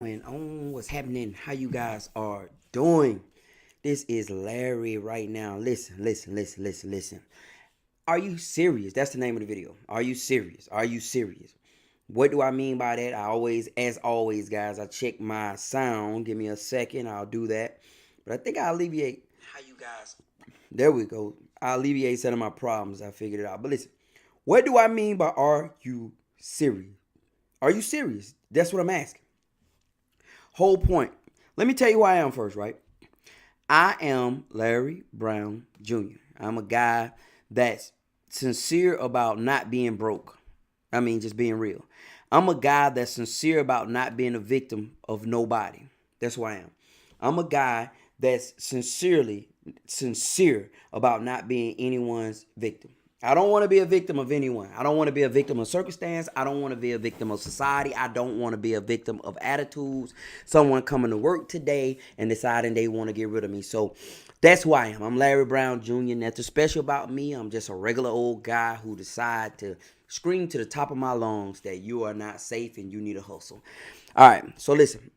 going on? What's happening? How you guys are doing? This is Larry right now. Listen. Are you serious? That's the name of the video. Are you serious? Are you serious? What do I mean by that? As always, guys, I check my sound. Give me a second. I'll do that. But I think I'll alleviate. How you guys? There we go. I'll alleviate some of my problems. I figured it out. But listen, what do I mean by are you serious? Are you serious? That's what I'm asking. Whole point. Let me tell you who I am first, right? I am Larry Brown Jr. I'm a guy that's sincere about not being broke. I mean, just being real. I'm a guy that's sincere about not being a victim of nobody. That's who I am. I'm a guy that's sincere about not being anyone's victim. I don't want to be a victim of anyone. I don't want to be a victim of circumstance. I don't want to be a victim of society. I don't want to be a victim of attitudes. Someone coming to work today and deciding they want to get rid of me. So that's who I am. I'm Larry Brown Jr. Nothing special about me. I'm just a regular old guy who decide to scream to the top of my lungs that you are not safe and you need a hustle. All right. So listen,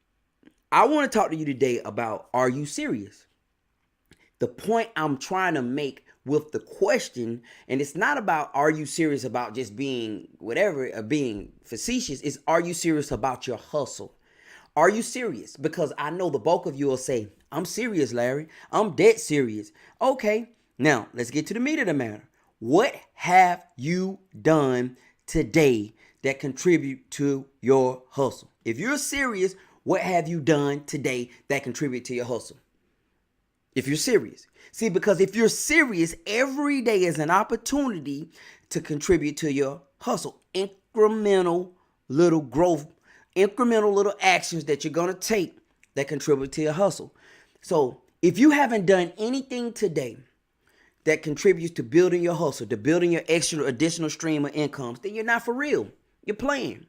I want to talk to you today about, are you serious? The point I'm trying to make with the question, and it's not about are you serious about just being whatever or being facetious, is are you serious about your hustle? Are you serious? Because I know the bulk of you will say, I'm serious, Larry. I'm dead serious. Okay, now let's get to the meat of the matter. What have you done today that contribute to your hustle? If you're serious, what have you done today that contribute to your hustle? If you're serious. See, because if you're serious, every day is an opportunity to contribute to your hustle. Incremental little growth, incremental little actions that you're going to take that contribute to your hustle. So if you haven't done anything today that contributes to building your hustle, to building your extra additional stream of incomes, then you're not for real. You're playing.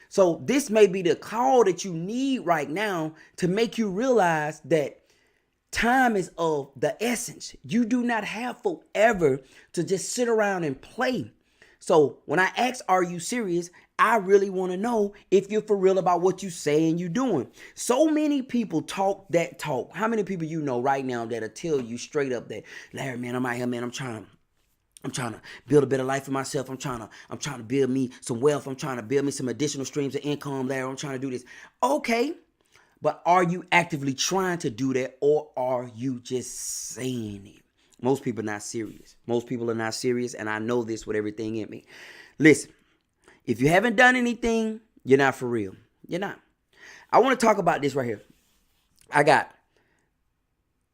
So this may be the call that you need right now to make you realize that time is of the essence. You do not have forever to just sit around and play. So when I ask, are you serious? I really want to know if you're for real about what you say and you're doing. So many people talk that talk. How many people you know right now that'll tell you straight up that, Larry, man, I'm out here, man, I'm trying to build a better life for myself. I'm trying to build me some wealth. I'm trying to build me some additional streams of income, Larry. I'm trying to do this. Okay. But are you actively trying to do that, or are you just saying it? Most people are not serious. Most people are not serious, and I know this with everything in me. Listen, if you haven't done anything, you're not for real. You're not. I want to talk about this right here. I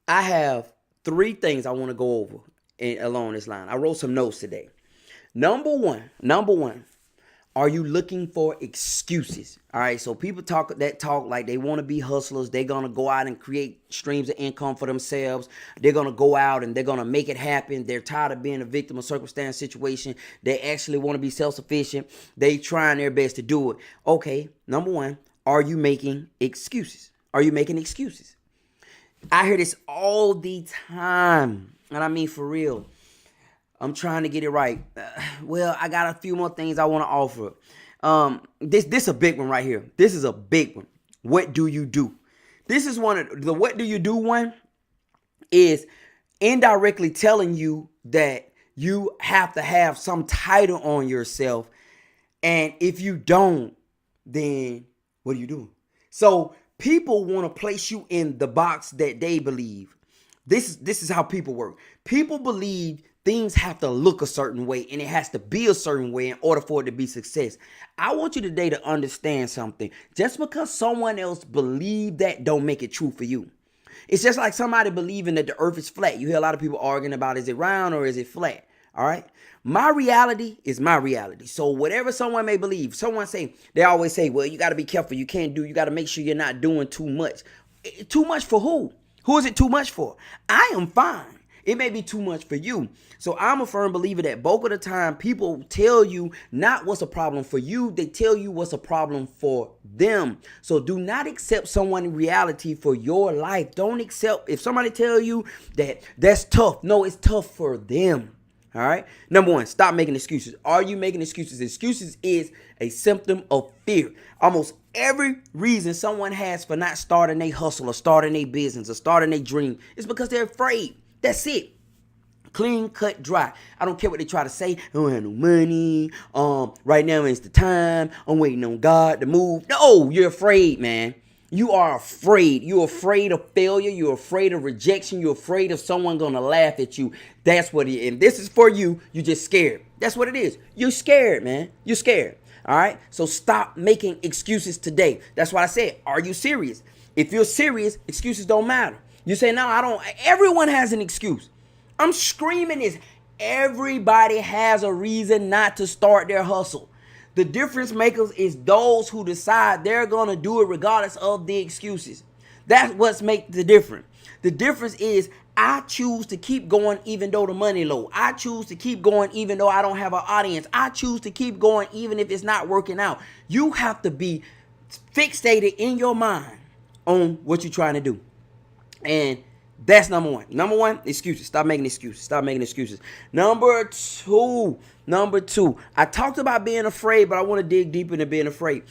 have 3 things I want to go over along this line. I wrote some notes today. Number one. Are you looking for excuses? All right, so people talk like they want to be hustlers. They're going to go out and create streams of income for themselves. They're going to go out and they're going to make it happen. They're tired of being a victim of circumstance situation. They actually want to be self-sufficient. They trying their best to do it. Okay, number one, are you making excuses? Are you making excuses? I hear this all the time, and I mean for real. I'm trying to get it right. Well, I got a few more things I want to offer. This a big one right here. This is a big one. What do you do? This is one of the what do you do one is indirectly telling you that you have to have some title on yourself. And if you don't, then what are you doing? So people want to place you in the box that they believe. This is how people work. People believe things have to look a certain way and it has to be a certain way in order for it to be success. I want you today to understand something. Just because someone else believes that don't make it true for you. It's just like somebody believing that the earth is flat. You hear a lot of people arguing about is it round or is it flat? All right. My reality is my reality. So whatever someone may believe, they always say, well, you got to be careful. You got to make sure you're not doing too much. Too much for who? Who is it too much for? I am fine. It may be too much for you. So I'm a firm believer that bulk of the time people tell you not what's a problem for you. They tell you what's a problem for them. So do not accept someone's reality for your life. Don't accept if somebody tell you that that's tough. No, it's tough for them. All right. Number one, stop making excuses. Are you making excuses? Excuses is a symptom of fear. Almost every reason someone has for not starting a hustle or starting a business or starting a dream is because they're afraid. That's it. Clean, cut, dry. I don't care what they try to say. I don't have no money. Right now is the time. I'm waiting on God to move. No, you're afraid, man. You are afraid. You're afraid of failure. You're afraid of rejection. You're afraid of someone gonna laugh at you. That's what it is. And this is for you. You're just scared. That's what it is. You're scared, man. You're scared. All right. So stop making excuses today. That's why I said, are you serious? If you're serious, excuses don't matter. You say, no, I don't. Everyone has an excuse. I'm screaming this. Everybody has a reason not to start their hustle. The difference makers is those who decide they're going to do it regardless of the excuses. That's what's make the difference. The difference is I choose to keep going even though the money low. I choose to keep going even though I don't have an audience. I choose to keep going even if it's not working out. You have to be fixated in your mind on what you're trying to do. And that's number one. Number one, excuses. Stop making excuses. Stop making excuses. Number two. I talked about being afraid, but I want to dig deeper into being afraid.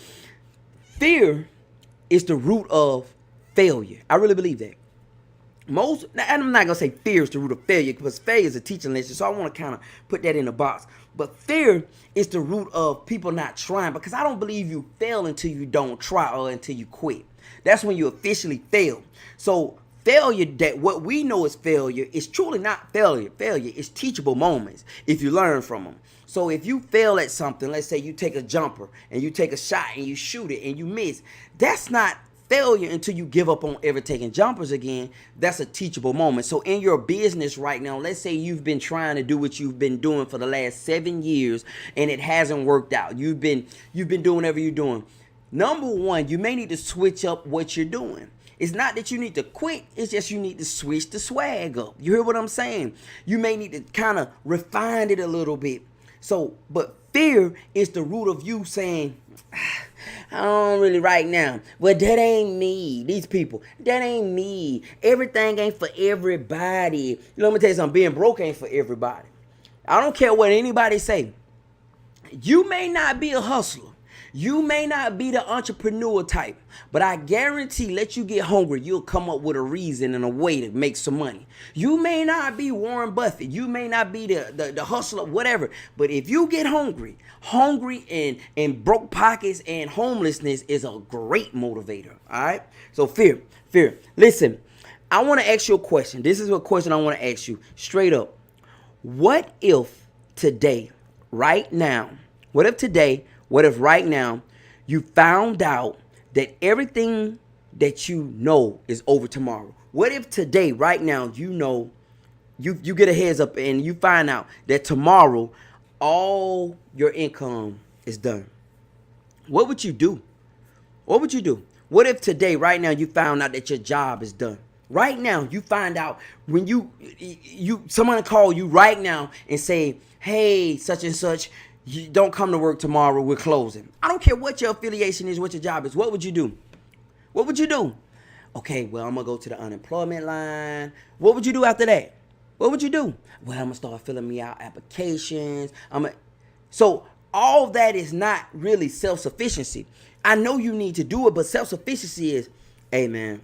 Fear is the root of failure. I really believe that. And I'm not going to say fear is the root of failure because failure is a teaching lesson, so I want to kind of put that in a box. But fear is the root of people not trying because I don't believe you fail until you don't try or until you quit. That's when you officially fail. So failure, that what we know is failure, is truly not failure. Failure is teachable moments if you learn from them. So if you fail at something, let's say you take a jumper and you take a shot and you shoot it and you miss, that's not failure until you give up on ever taking jumpers again. That's a teachable moment. So in your business right now, let's say you've been trying to do what you've been doing for the last 7 years and it hasn't worked out. You've been doing whatever you're doing. Number one, you may need to switch up what you're doing. It's not that you need to quit. It's just you need to switch the swag up. You hear what I'm saying? You may need to kind of refine it a little bit. So, but fear is the root of you saying, I don't really right now. Well, that ain't me. These people, that ain't me. Everything ain't for everybody. You know, let me tell you something. Being broke ain't for everybody. I don't care what anybody say. You may not be a hustler. You may not be the entrepreneur type, but I guarantee, let you get hungry, you'll come up with a reason and a way to make some money. You may not be Warren Buffett. You may not be the hustler, whatever. But if you get hungry and broke pockets and homelessness is a great motivator. All right. So fear. Listen, I want to ask you a question. This is a question I want to ask you straight up. What if right now you found out that everything that you know is over tomorrow? What if today, right now, you know, you get a heads up and you find out that tomorrow all your income is done? What would you do? What would you do? What if today, right now, you found out that your job is done? Right now, you find out when someone call you right now and say, hey, such and such, you don't come to work tomorrow, we're closing. I don't care what your affiliation is, what your job is. What would you do? What would you do? Okay, well, I'm going to go to the unemployment line. What would you do after that? What would you do? Well, I'm going to start filling me out applications. So all that is not really self-sufficiency. I know you need to do it, but self-sufficiency is, hey, man,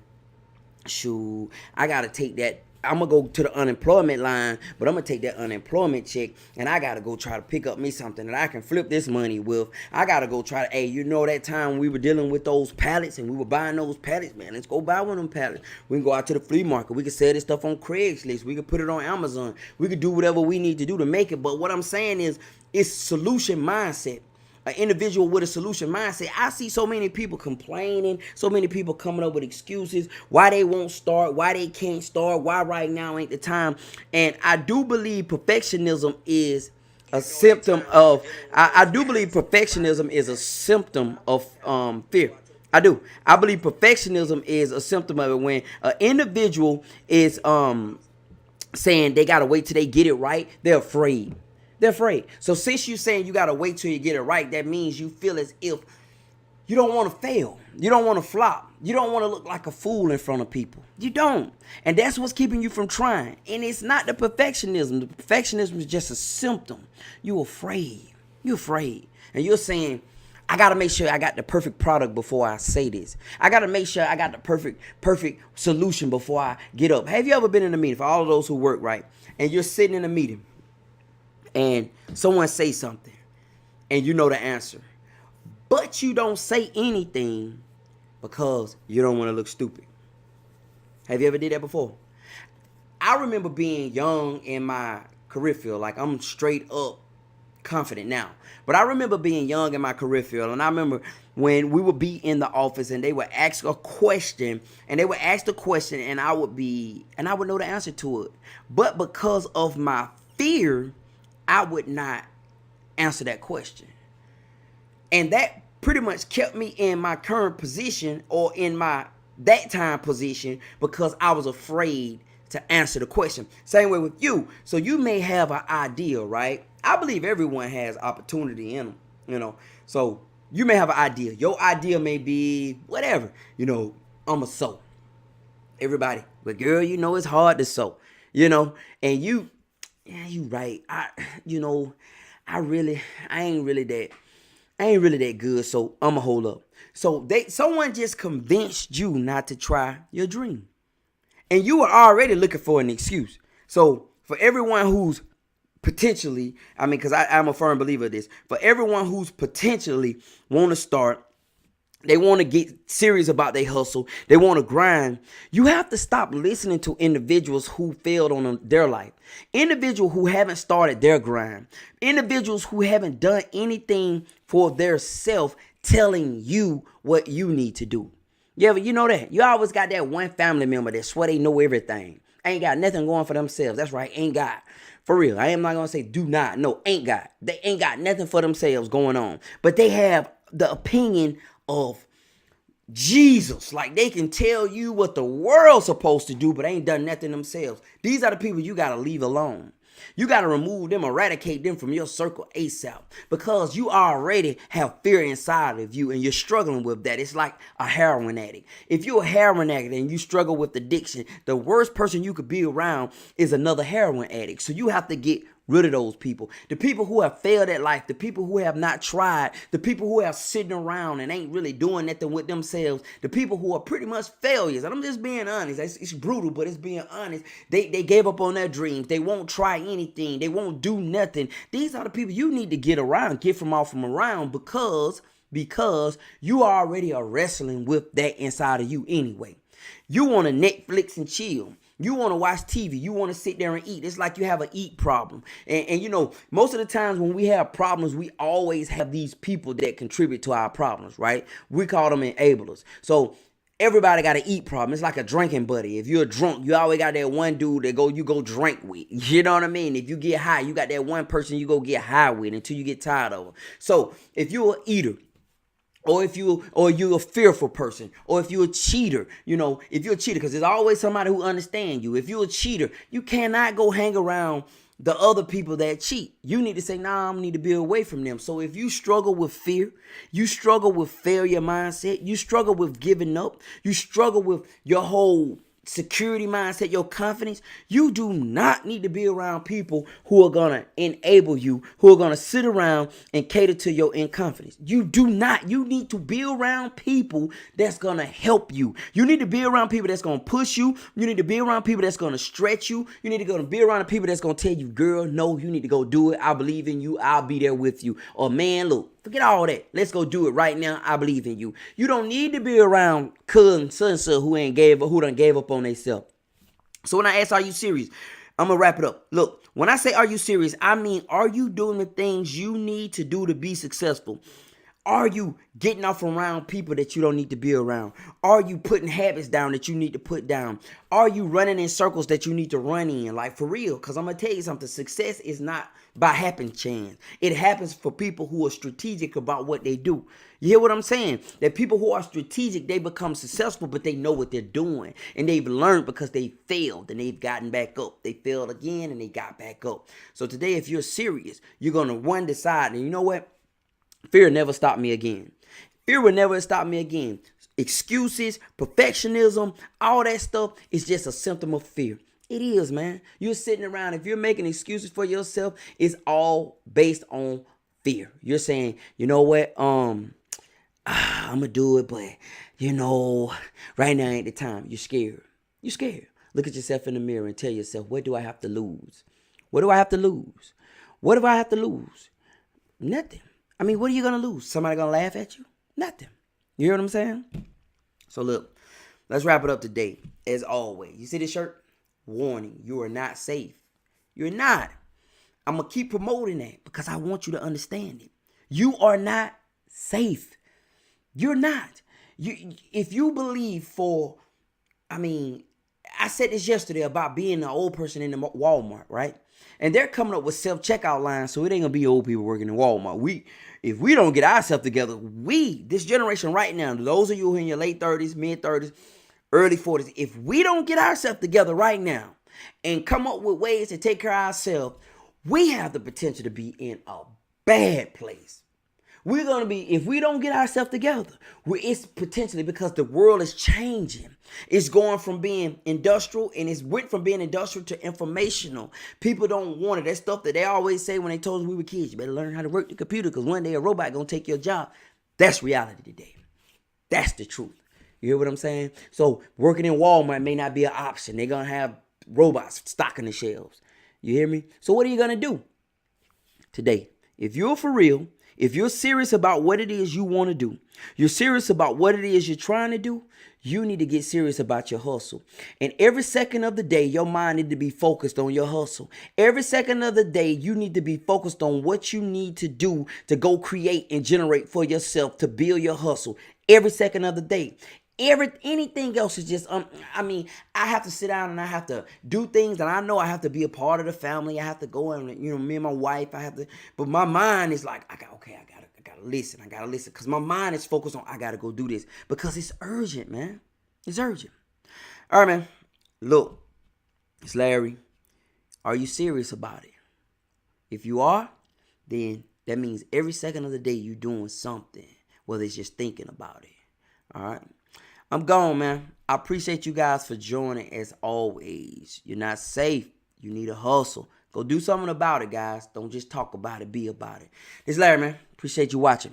shoot, I got to take that. I'm going to go to the unemployment line, but I'm going to take that unemployment check and I got to go try to pick up me something that I can flip this money with. I got to go try to, hey, you know that time we were dealing with those pallets and we were buying those pallets, man, let's go buy one of them pallets. We can go out to the flea market. We can sell this stuff on Craigslist. We can put it on Amazon. We can do whatever we need to do to make it. But what I'm saying is it's solution mindset. An individual with a solution mindset. I see so many people complaining, so many people coming up with excuses, why they won't start, why they can't start, why right now ain't the time. And I do believe perfectionism is a symptom of, I do believe perfectionism is a symptom of fear. I do. I believe perfectionism is a symptom of it when an individual is saying they got to wait till they get it right, they're afraid. They're afraid. So since you're saying you got to wait till you get it right, that means you feel as if You don't want to fail. You don't want to flop. You don't want to look like a fool in front of people. You don't. And that's what's keeping you from trying. And it's not the perfectionism. The perfectionism is just a symptom. You're afraid. You're afraid. And you're saying, I got to make sure I got the perfect product before I say this. I got to make sure I got the perfect solution before I get up. Have you ever been in a meeting, for all of those who work, right? And you're sitting in a meeting and someone says something and you know the answer, but you don't say anything because you don't want to look stupid. Have you ever did that before? I remember being young in my career field. Like, I'm straight up confident now. But I remember being young in my career field, and I remember when we would be in the office and they would ask a question, and I would know the answer to it. But because of my fear, I would not answer that question. And that pretty much kept me in my current position, or in my that time position, because I was afraid to answer the question. Same way with you. So you may have an idea, right? I believe everyone has opportunity in them, So you may have an idea. Your idea may be whatever, I'm a sew. Everybody, but girl, it's hard to sew, and you right. I ain't really that good, so I'ma hold up. So someone just convinced you not to try your dream. And you were already looking for an excuse. So for everyone who's potentially, because I'm a firm believer of this, for everyone who's potentially want to start, they want to get serious about their hustle, they want to grind, you have to stop listening to individuals who failed on their life, individuals who haven't started their grind, individuals who haven't done anything for their self, telling you what you need to do. Yeah, but you know that. You always got that one family member that swear they know everything. Ain't got nothing going for themselves. That's right, ain't got. For real, I am not going to say do not. No, ain't got. They ain't got nothing for themselves going on. But they have the opinion of Jesus. Like, they can tell you what the world's supposed to do, but ain't done nothing themselves. These are the people you got to leave alone. You got to remove them, eradicate them from your circle ASAP, because you already have fear inside of you and you're struggling with that. It's like a heroin addict. If you're a heroin addict and you struggle with addiction, the worst person you could be around is another heroin addict. So you have to get rid of those people. The people who have failed at life, the people who have not tried, the people who are sitting around and ain't really doing nothing with themselves, the people who are pretty much failures. And I'm just being honest. It's brutal, but it's being honest. They gave up on their dreams. They won't try anything. They won't do nothing. These are the people you need to get around, get from around, because you already are wrestling with that inside of you anyway. You want to Netflix and chill. You want to watch TV. You want to sit there and eat. It's like you have an eat problem. And most of the times when we have problems, we always have these people that contribute to our problems, right? We call them enablers. So everybody got an eat problem. It's like a drinking buddy. If you're drunk, you always got that one dude that you go drink with. You know what I mean? If you get high, you got that one person you go get high with until you get tired of them. So if you're an eater, or you're a fearful person, or if you're a cheater, if you're a cheater, because there's always somebody who understands you. If you're a cheater, you cannot go hang around the other people that cheat. You need to say, nah, I need to be away from them. So if you struggle with fear, you struggle with failure mindset, you struggle with giving up, you struggle with your whole security mindset, your confidence, you do not need to be around people who are going to enable you, who are going to sit around and cater to your inconfidence. You do not. You need to be around people that's going to help you. You need to be around people that's going to push you. You need to be around people that's going to stretch you. You need to be around the people that's going to tell you, girl, no, you need to go do it. I believe in you. I'll be there with you. Or, man, look, forget all that. Let's go do it right now. I believe in you. You don't need to be around cousin so who done gave up on themselves. So when I ask, are you serious? I'm going to wrap it up. Look, when I say, are you serious? I mean, are you doing the things you need to do to be successful? Are you getting off around people that you don't need to be around? Are you putting habits down that you need to put down? Are you running in circles that you need to run in? Like, for real, because I'm going to tell you something. Success is not by happen chance. It happens for people who are strategic about what they do. You hear what I'm saying? That people who are strategic, they become successful, but they know what they're doing. And they've learned because they failed and they've gotten back up. They failed again and they got back up. So today, if you're serious, you're going to decide, and you know what? Fear never stopped me again. Fear will never stop me again. Excuses, perfectionism, all that stuff is just a symptom of fear. It is, man. You're sitting around. If you're making excuses for yourself, it's all based on fear. You're saying, you know what? I'm gonna do it, but right now ain't the time. You're scared. You're scared. Look at yourself in the mirror and tell yourself, what do I have to lose? What do I have to lose? What do I have to lose? Nothing. I mean, what are you gonna lose? Somebody gonna laugh at you? Nothing. You hear what I'm saying? So look, let's wrap it up today. As always, you see this shirt? Warning, you are not safe. You're not. I'm going to keep promoting that because I want you to understand it. You are not safe. You're not. If you believe I said this yesterday about being an old person in the Walmart, right? And they're coming up with self-checkout lines, so it ain't going to be old people working in Walmart. If we don't get ourselves together, this generation right now, those of you who are in your late 30s, mid-30s, early 40s, if we don't get ourselves together right now and come up with ways to take care of ourselves, we have the potential to be in a bad place. We're going to be, if we don't get ourselves together, it's potentially because the world is changing. It's going from being industrial, and it's went from being industrial to informational. People don't want it. That stuff that they always say when they told us we were kids, you better learn how to work the computer because one day a robot going to take your job. That's reality today. That's the truth. You hear what I'm saying? So working in Walmart may not be an option. They're going to have robots stocking the shelves. You hear me? So what are you going to do today? If you're for real, if you're serious about what it is you want to do, you're serious about what it is you're trying to do, you need to get serious about your hustle. And every second of the day, your mind need to be focused on your hustle. Every second of the day, you need to be focused on what you need to do to go create and generate for yourself to build your hustle. Every second of the day. Anything else is just I have to sit down and I have to do things that I know I have to be a part of the family. I have to go and me and my wife, but my mind is like I gotta listen because my mind is focused on I gotta go do this because it's urgent, man. It's urgent. All right, man. Look, it's Larry. Are you serious about it? If you are, then that means every second of the day you're doing something, whether it's just thinking about it. All right. I'm gone, man. I appreciate you guys for joining as always. You're not safe. You need a hustle. Go do something about it, guys. Don't just talk about it. Be about it. This is Larry, man. Appreciate you watching.